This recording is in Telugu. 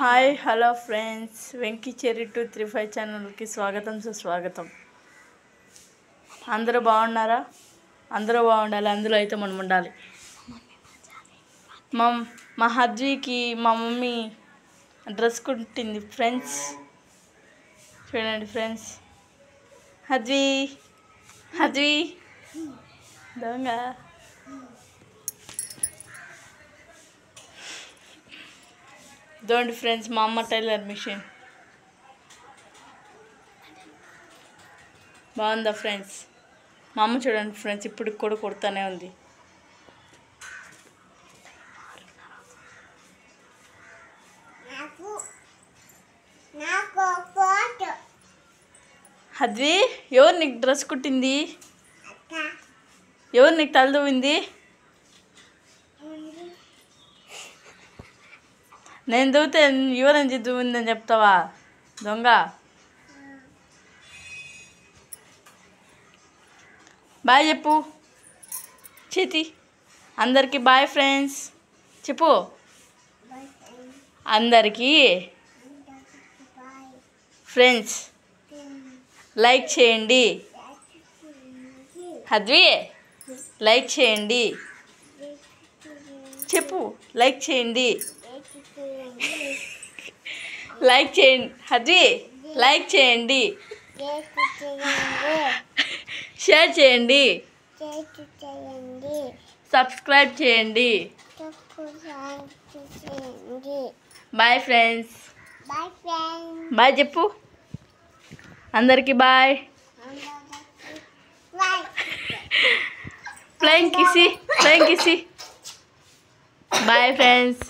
Hi hello friends, Venky cherry 235 ఛానల్కి స్వాగతం సుస్వాగతం. అందరూ బాగున్నారా? అందరూ బాగుండాలి, అందులో అయితే మనం ఉండాలి. మా హద్వికి మా మమ్మీ డ్రెస్ కుట్టింది ఫ్రెండ్స్. చూడండి ఫ్రెండ్స్, హద్వి హద్వి దొంగ. ఇదండి ఫ్రెండ్స్, మా అమ్మ టైలర్ మిషన్. బాగుందా ఫ్రెండ్స్? మా అమ్మ చూడండి ఫ్రెండ్స్, ఇప్పుడు కూడా కుడతానే ఉంది. హద్వి, ఎవరు నీకు డ్రెస్ కుట్టింది? ఎవరు నీకు తలదువ్వింది? నేను దువ్వుతే ఎవరని దువ్విందని చెప్తావా దొంగ? బాయ్ చెప్పు చేతి. అందరికీ బాయ్ ఫ్రెండ్స్ చెప్పు. అందరికీ ఫ్రెండ్స్ లైక్ చేయండి. హద్వి లైక్ చేయండి చెప్పు. లైక్ చేయండి, లైక్ చేయండి హద్వి. లైక్ చేయండి, షేర్ చేయండి, సబ్స్క్రైబ్ చేయండి. Bye friends. బాయ్ చెప్పు. అందరికీ bye. Flying kiss. Bye friends.